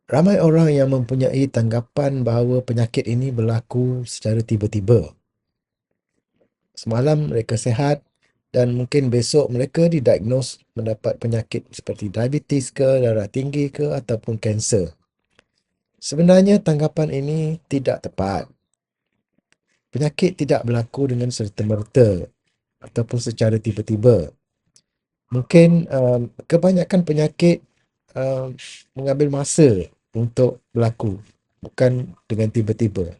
Ramai orang yang mempunyai tanggapan bahawa penyakit ini berlaku secara tiba-tiba. Semalam mereka sihat dan mungkin besok mereka didiagnos mendapat penyakit seperti diabetes ke, darah tinggi ke ataupun kanser. Sebenarnya tanggapan ini tidak tepat. Penyakit tidak berlaku dengan serta-merta ataupun secara tiba-tiba. Mungkin kebanyakan penyakit mengambil masa untuk berlaku, bukan dengan tiba-tiba.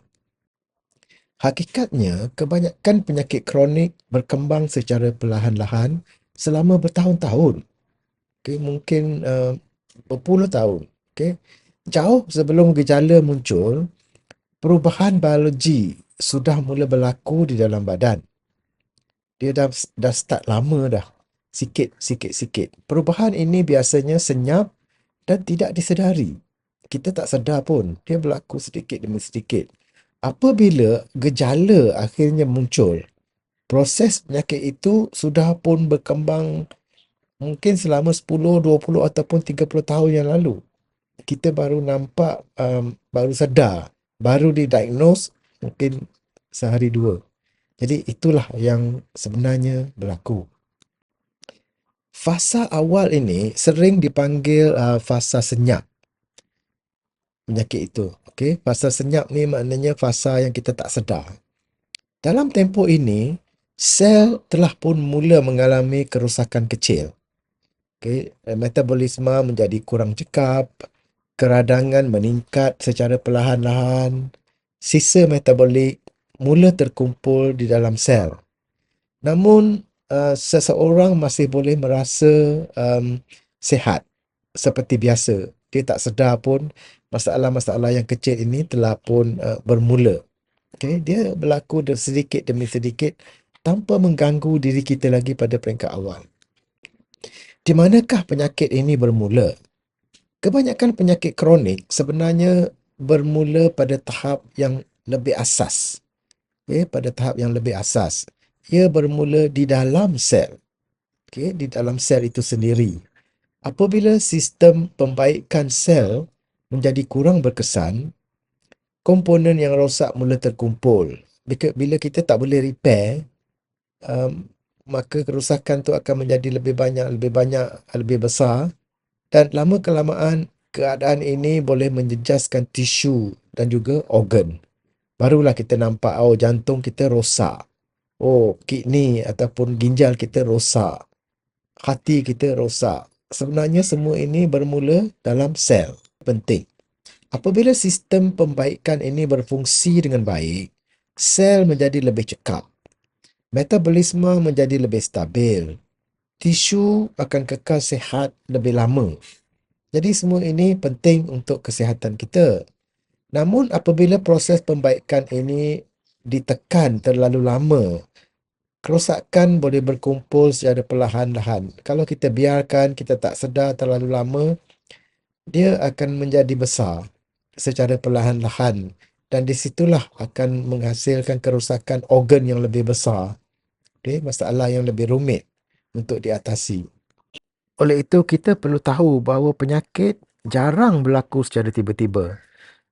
Hakikatnya, kebanyakan penyakit kronik berkembang secara perlahan-lahan selama bertahun-tahun. Okay, mungkin berpuluh tahun. Okay. Jauh sebelum gejala muncul, perubahan biologi sudah mula berlaku di dalam badan. Dia dah start lama dah. Sikit. Perubahan ini biasanya senyap dan tidak disedari. Kita tak sedar pun. Dia berlaku sedikit demi sedikit. Apabila gejala akhirnya muncul, proses penyakit itu sudah pun berkembang mungkin selama 10, 20 ataupun 30 tahun yang lalu. Kita baru nampak, baru sedar, baru didiagnose mungkin sehari dua. Jadi itulah yang sebenarnya berlaku. Fasa awal ini sering dipanggil fasa senyap penyakit itu. Okay? Fasa senyap ni maknanya fasa yang kita tak sedar. Dalam tempoh ini, sel telah pun mula mengalami kerosakan kecil. Okay? Metabolisme menjadi kurang cekap, keradangan meningkat secara perlahan-lahan, sisa metabolik mula terkumpul di dalam sel. Namun, seseorang masih boleh merasa sihat seperti biasa. Dia tak sedar pun masalah-masalah yang kecil ini telah pun bermula. Okay? Dia berlaku sedikit demi sedikit tanpa mengganggu diri kita lagi pada peringkat awal. Di manakah penyakit ini bermula? Kebanyakan penyakit kronik sebenarnya bermula pada tahap yang lebih asas. Okay? Pada tahap yang lebih asas. Ia bermula di dalam sel. Okay? Di dalam sel itu sendiri. Apabila sistem pembaikan sel menjadi kurang berkesan, komponen yang rosak mula terkumpul. Bila kita tak boleh repair, maka kerosakan tu akan menjadi lebih banyak, lebih besar, dan lama kelamaan keadaan ini boleh menjejaskan tisu dan juga organ. Barulah kita nampak, oh jantung kita rosak, oh kidney ataupun ginjal kita rosak, hati kita rosak. Sebenarnya semua ini bermula dalam sel. Penting. Apabila sistem pembaikan ini berfungsi dengan baik, sel menjadi lebih cekap. Metabolisme menjadi lebih stabil. Tisu akan kekal sihat lebih lama. Jadi semua ini penting untuk kesihatan kita. Namun apabila proses pembaikan ini ditekan terlalu lama, kerosakan boleh berkumpul secara perlahan-lahan. Kalau kita biarkan, kita tak sedar terlalu lama, dia akan menjadi besar secara perlahan-lahan. Dan di situlah akan menghasilkan kerosakan organ yang lebih besar. Okay? Masalah yang lebih rumit untuk diatasi. Oleh itu, kita perlu tahu bahawa penyakit jarang berlaku secara tiba-tiba.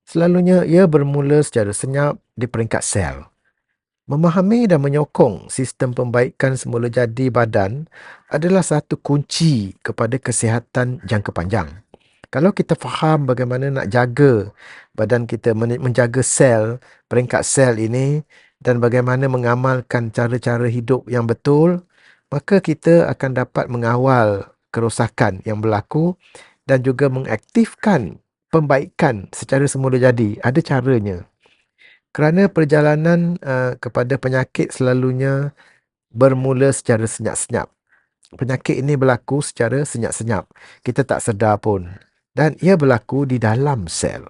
Selalunya ia bermula secara senyap di peringkat sel. Memahami dan menyokong sistem pembaikan semula jadi badan adalah satu kunci kepada kesihatan jangka panjang. Kalau kita faham bagaimana nak jaga badan kita, menjaga sel, peringkat sel ini dan bagaimana mengamalkan cara-cara hidup yang betul, maka kita akan dapat mengawal kerosakan yang berlaku dan juga mengaktifkan pembaikan secara semula jadi. Ada caranya. Kerana perjalanan kepada penyakit selalunya bermula secara senyap-senyap. Penyakit ini berlaku secara senyap-senyap. Kita tak sedar pun. Dan ia berlaku di dalam sel.